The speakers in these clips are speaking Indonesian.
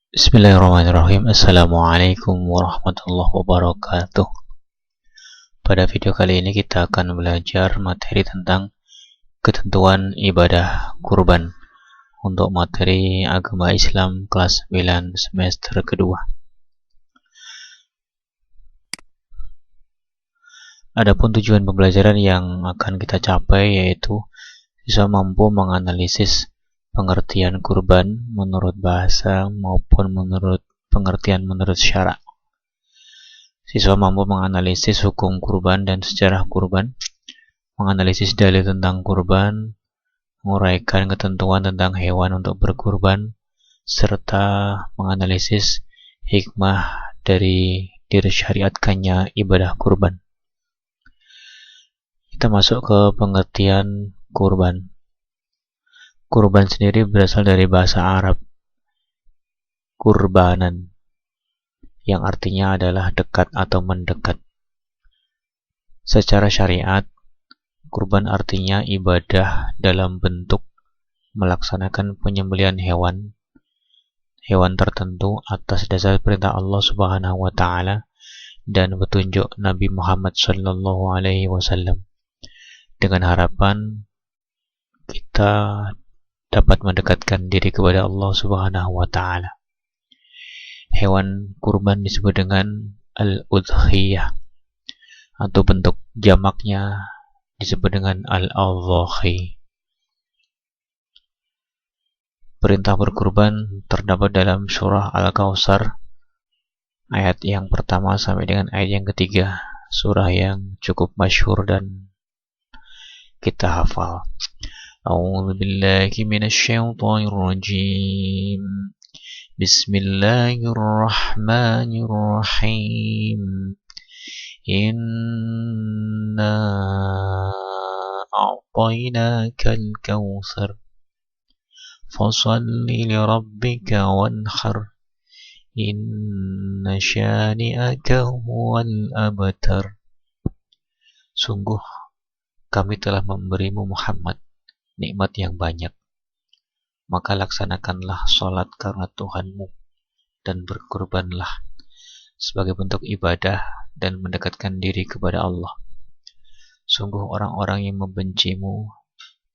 Bismillahirrahmanirrahim. Assalamualaikum warahmatullahi wabarakatuh. Pada video kali ini kita akan belajar materi tentang ketentuan ibadah kurban untuk materi agama Islam kelas 9 semester kedua. Adapun tujuan pembelajaran yang akan kita capai yaitu siswa mampu menganalisis pengertian kurban menurut bahasa maupun menurut pengertian menurut syara'. Siswa mampu menganalisis hukum kurban dan sejarah kurban, menganalisis dalil tentang kurban, menguraikan ketentuan tentang hewan untuk berkurban, serta menganalisis hikmah dari disyariatkannya ibadah kurban. Kita masuk ke pengertian kurban. Kurban sendiri berasal dari bahasa Arab kurbanan, yang artinya adalah dekat atau mendekat. Secara syariat, kurban artinya ibadah dalam bentuk melaksanakan penyembelihan hewan tertentu atas dasar perintah Allah Subhanahu wa taala dan petunjuk Nabi Muhammad sallallahu alaihi wasallam, dengan harapan kita dapat mendekatkan diri kepada Allah Subhanahu wa taala. Hewan kurban disebut dengan al-udhiyah, atau bentuk jamaknya disebut dengan al-adhahi. Perintah berkurban terdapat dalam surah Al-Kautsar ayat yang pertama sampai dengan ayat yang ketiga, surah yang cukup masyhur dan kita hafal. A'udzu billahi minasyaitonir rajim. Bismillahirrahmanirrahim. Inna a'tainakal kautsar fasalli lirabbika wanhar inna syani'aka huwal abtar. Sungguh kami telah memberimu Muhammad nikmat yang banyak, maka laksanakanlah sholat karena Tuhanmu dan berkurbanlah sebagai bentuk ibadah dan mendekatkan diri kepada Allah. Sungguh orang-orang yang membencimu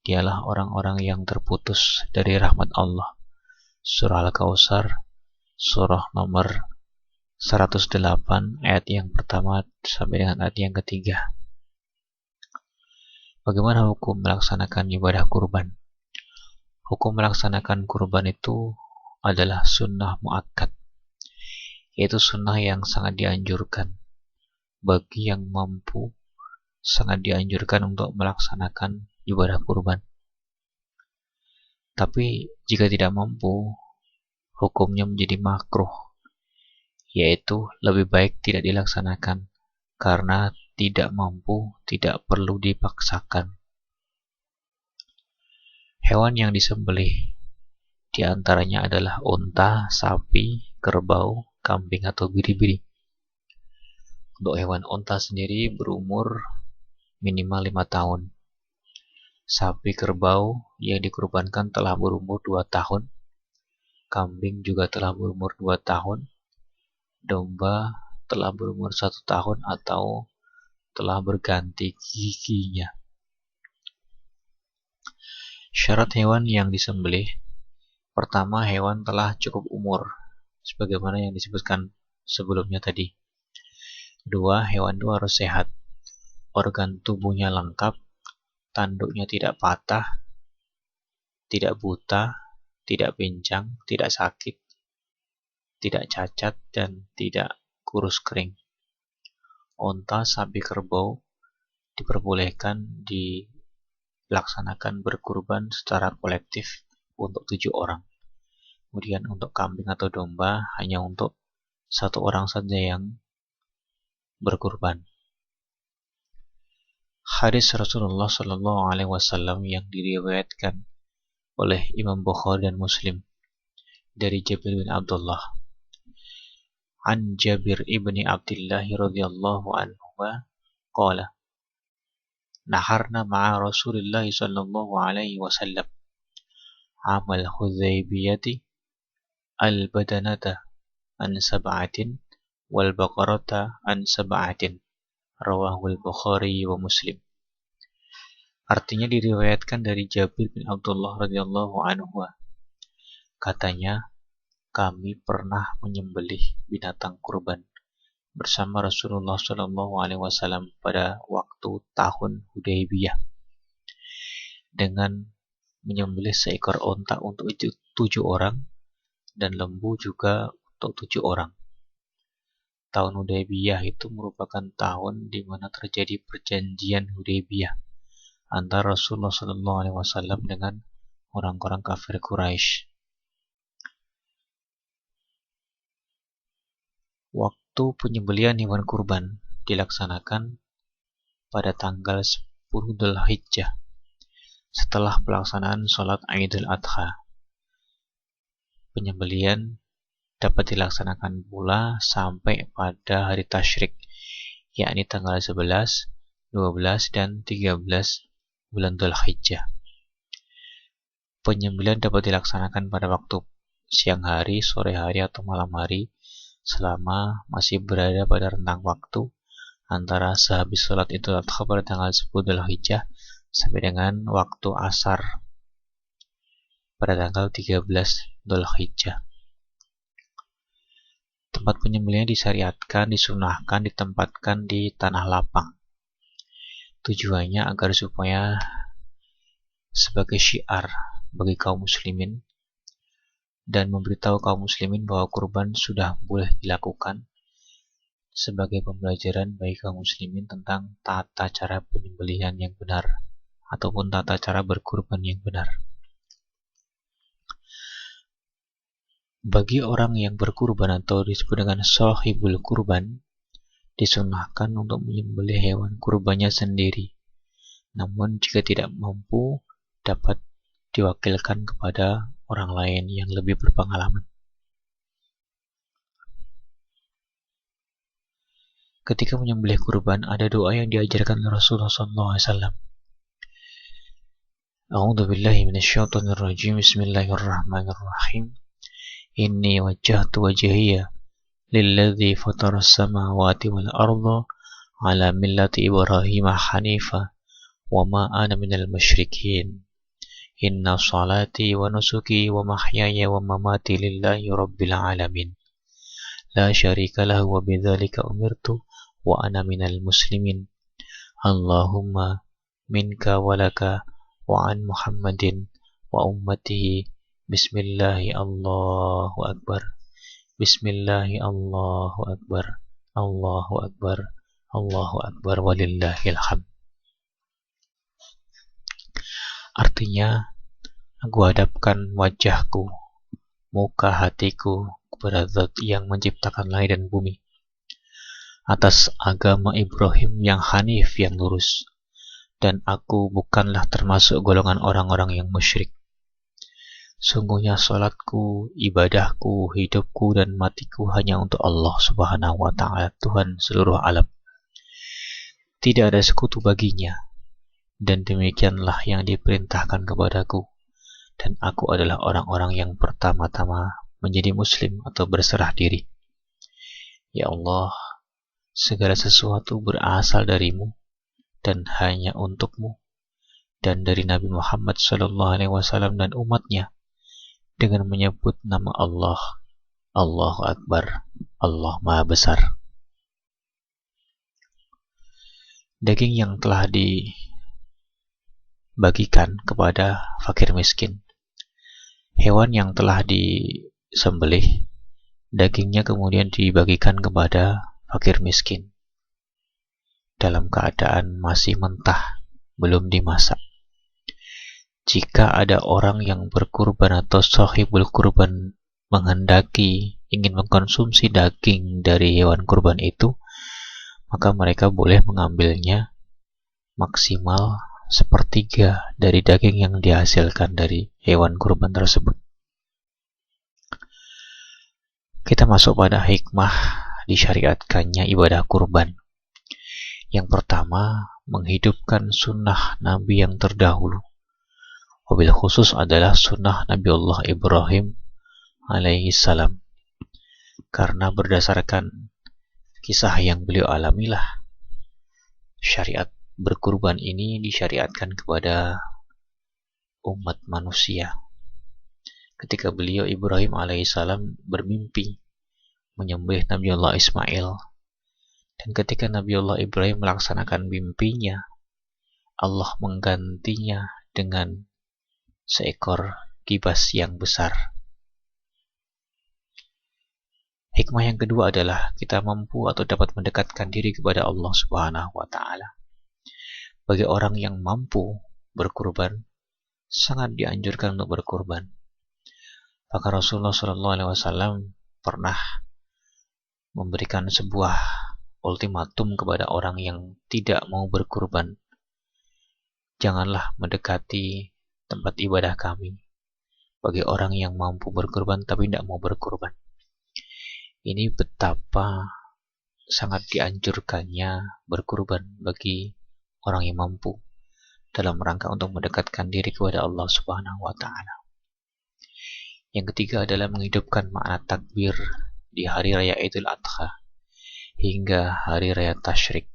dialah orang-orang yang terputus dari rahmat Allah. Surah Al-Kautsar, surah nomor 108 ayat yang pertama sampai dengan ayat yang ketiga. Bagaimana hukum melaksanakan ibadah kurban? Hukum melaksanakan kurban itu adalah sunnah muakkad, yaitu sunnah yang sangat dianjurkan. Bagi yang mampu, sangat dianjurkan untuk melaksanakan ibadah kurban. Tapi jika tidak mampu, hukumnya menjadi makruh, yaitu lebih baik tidak dilaksanakan, karena tidak mampu, tidak perlu dipaksakan. Hewan yang disembelih diantaranya adalah unta, sapi, kerbau, kambing atau biri-biri. Untuk hewan unta sendiri berumur minimal 5 tahun. Sapi kerbau yang dikurbankan telah berumur 2 tahun. Kambing juga telah berumur 2 tahun. Domba telah berumur 1 tahun atau telah berganti giginya. Syarat hewan yang disembelih: pertama, hewan telah cukup umur, sebagaimana yang disebutkan sebelumnya tadi. Kedua, hewan itu harus sehat, organ tubuhnya lengkap, tanduknya tidak patah, tidak buta, tidak pincang, tidak sakit, tidak cacat, dan tidak kurus kering. Unta, sapi, kerbau diperbolehkan dilaksanakan berkurban secara kolektif untuk 7 orang. Kemudian untuk kambing atau domba hanya untuk 1 orang saja yang berkurban. Hadis Rasulullah Shallallahu Alaihi Wasallam yang diriwayatkan oleh Imam Bukhari dan Muslim dari Jabir bin Abdullah. An Jabir ibni Abdullah radhiyallahu anhu qala naharna ma'a Rasulillah sallallahu alaihi wasallam amal Hudzaibiyati al-badanata an sab'atin wal baqarata an sab'atin, rawahul Bukhari wa Muslim. Artinya diriwayatkan dari Jabir bin Abdullah radhiyallahu anhu, katanya, kami pernah menyembelih binatang kurban bersama Rasulullah Shallallahu Alaihi Wasallam pada waktu tahun Hudaybiyah dengan menyembelih seekor onta untuk 7 orang dan lembu juga untuk 7 orang. Tahun Hudaybiyah itu merupakan tahun di mana terjadi perjanjian Hudaybiyah antara Rasulullah Shallallahu Alaihi Wasallam dengan orang-orang kafir Quraisy. Waktu penyembelihan hewan kurban dilaksanakan pada tanggal 10 Dzulhijjah setelah pelaksanaan sholat Idul Adha. Penyembelihan dapat dilaksanakan pula sampai pada hari tasyrik, yakni tanggal 11, 12, dan 13 bulan Dzulhijjah. Penyembelihan dapat dilaksanakan pada waktu siang hari, sore hari, atau malam hari selama masih berada pada rentang waktu antara sehabis sholat Idul Adha pada tanggal 10 Dzulhijjah sampai dengan waktu asar pada tanggal 13 Dzulhijjah. Tempat penyembelihan disyariatkan, disunahkan, ditempatkan di tanah lapang. Tujuannya agar supaya sebagai syiar bagi kaum muslimin dan memberitahu kaum muslimin bahwa kurban sudah boleh dilakukan, sebagai pembelajaran bagi kaum muslimin tentang tata cara penyembelihan yang benar ataupun tata cara berkurban yang benar. Bagi orang yang berkurban atau disebut dengan shahibul kurban, disunahkan untuk menyembelih hewan kurbannya sendiri. Namun jika tidak mampu, dapat diwakilkan kepada orang lain yang lebih berpengalaman. Ketika menyembelih kurban, ada doa yang diajarkan Rasulullah SAW. A'udzu billahi minasyaitonir rajim. Bismillahirrahmanirrahim. Inni wajjahtu wajhiya lilladzi fataras samawati wal arda ala millati Ibrahim hanifa wa ma ana minal musyrikin. Inna salati wa nusuki wa mahyaya wa mamati lillahi rabbil alamin. La syarika lahu wa bidzalika umirtu wa ana minal muslimin. Allahumma minka walaka wa an Muhammadin wa ummatihi. Bismillahi Allahu Akbar. Bismillahi Allahu Akbar. Allahu Akbar. Allahu Akbar walillahil hamd. Artinya, aku hadapkan wajahku, muka hatiku kepada Zat yang menciptakan langit dan bumi, atas agama Ibrahim yang hanif, yang lurus, dan aku bukanlah termasuk golongan orang-orang yang musyrik. Sungguhnya salatku, ibadahku, hidupku, dan matiku hanya untuk Allah Subhanahu wa Ta'ala, Tuhan seluruh alam. Tidak ada sekutu baginya. Dan demikianlah yang diperintahkan kepadaku, dan aku adalah orang-orang yang pertama-tama menjadi muslim atau berserah diri. Ya Allah, segala sesuatu berasal darimu dan hanya untukmu, dan dari Nabi Muhammad SAW dan umatnya, dengan menyebut nama Allah, Allahu Akbar, Allah Maha Besar. Daging yang telah dibagikan kepada fakir miskin. Hewan yang telah disembelih, dagingnya kemudian dibagikan kepada fakir miskin dalam keadaan masih mentah, belum dimasak. Jika ada orang yang berkurban atau shahibul kurban menghendaki ingin mengkonsumsi daging dari hewan kurban itu, maka mereka boleh mengambilnya maksimal sepertiga dari daging yang dihasilkan dari hewan kurban tersebut. Kita masuk pada hikmah disyariatkannya ibadah kurban. Yang pertama, menghidupkan sunnah Nabi yang terdahulu. Wabil khusus adalah sunnah Nabi Allah Ibrahim alaihi salam. Karena berdasarkan kisah yang beliau alamilah, syariat berkurban ini disyariatkan kepada umat manusia. Ketika beliau Ibrahim alaihissalam bermimpi menyembelih Nabiullah Ismail, dan ketika Nabiullah Ibrahim melaksanakan mimpinya, Allah menggantinya dengan seekor kibas yang besar. Hikmah yang kedua adalah kita mampu atau dapat mendekatkan diri kepada Allah Subhanahu wa Ta'ala. Bagi orang yang mampu berkurban, sangat dianjurkan untuk berkurban. Maka Rasulullah SAW pernah memberikan sebuah ultimatum kepada orang yang tidak mau berkurban. Janganlah mendekati tempat ibadah kami. Bagi orang yang mampu berkurban tapi tidak mau berkurban. Ini betapa sangat dianjurkannya berkurban bagi orang yang mampu dalam rangka untuk mendekatkan diri kepada Allah Subhanahu wa Ta'ala. Yang ketiga adalah menghidupkan makna takbir di hari raya Idul Adha hingga hari raya Tasyrik.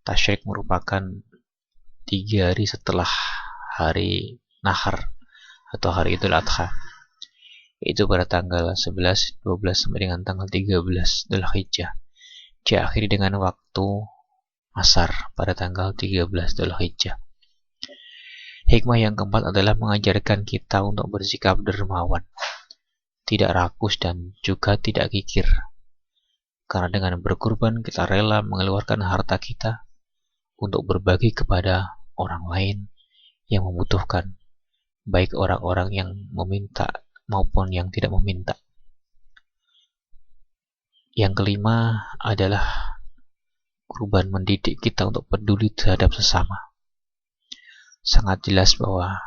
Tasyrik merupakan 3 hari setelah hari Nahar atau hari Idul Adha. Itu pada tanggal 11, 12 sampai dengan tanggal 13 Dzulhijjah. Diakhiri dengan waktu Asar pada tanggal 13 Dzulhijjah. Hikmah yang keempat adalah mengajarkan kita untuk bersikap dermawan, tidak rakus dan juga tidak kikir. Karena dengan berkurban kita rela mengeluarkan harta kita untuk berbagi kepada orang lain yang membutuhkan, baik orang-orang yang meminta maupun yang tidak meminta. Yang kelima adalah kurban mendidik kita untuk peduli terhadap sesama. Sangat jelas bahwa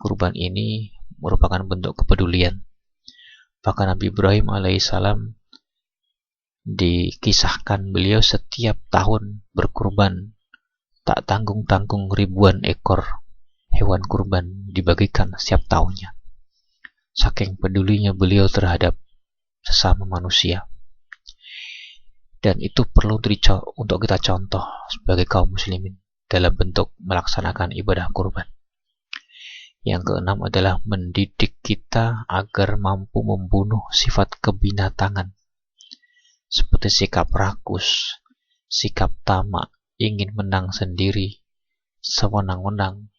kurban ini merupakan bentuk kepedulian. Bahkan Nabi Ibrahim alaihissalam dikisahkan beliau setiap tahun berkurban, tak tanggung-tanggung ribuan ekor hewan kurban dibagikan setiap tahunnya. Saking pedulinya beliau terhadap sesama manusia. Dan itu perlu untuk kita contoh sebagai kaum muslimin dalam bentuk melaksanakan ibadah kurban. Yang keenam adalah mendidik kita agar mampu membunuh sifat kebinatangan seperti sikap rakus, sikap tamak, ingin menang sendiri, sewenang-wenang,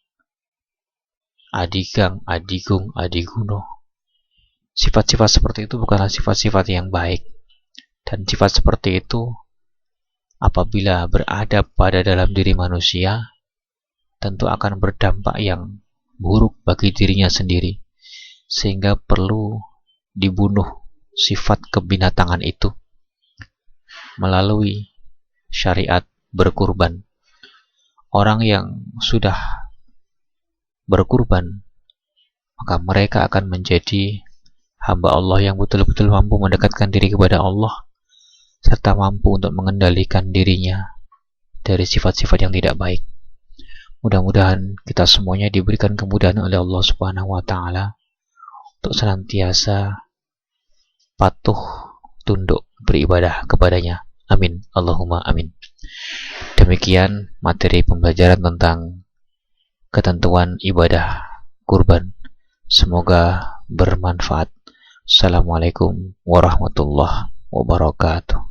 adigang, adigung, adiguno. Sifat-sifat seperti itu bukanlah sifat-sifat yang baik. Dan sifat seperti itu apabila berada pada dalam diri manusia, tentu akan berdampak yang buruk bagi dirinya sendiri. Sehingga perlu dibunuh sifat kebinatangan itu melalui syariat berkurban. Orang yang sudah berkurban, maka mereka akan menjadi hamba Allah yang betul-betul mampu mendekatkan diri kepada Allah, serta mampu untuk mengendalikan dirinya dari sifat-sifat yang tidak baik. Mudah-mudahan kita semuanya diberikan kemudahan oleh Allah Subhanahu wa Ta'ala untuk senantiasa patuh, tunduk, beribadah kepadanya. Amin. Allahumma amin. Demikian materi pembelajaran tentang ketentuan ibadah kurban. Semoga bermanfaat. Assalamualaikum warahmatullahi wabarakatuh.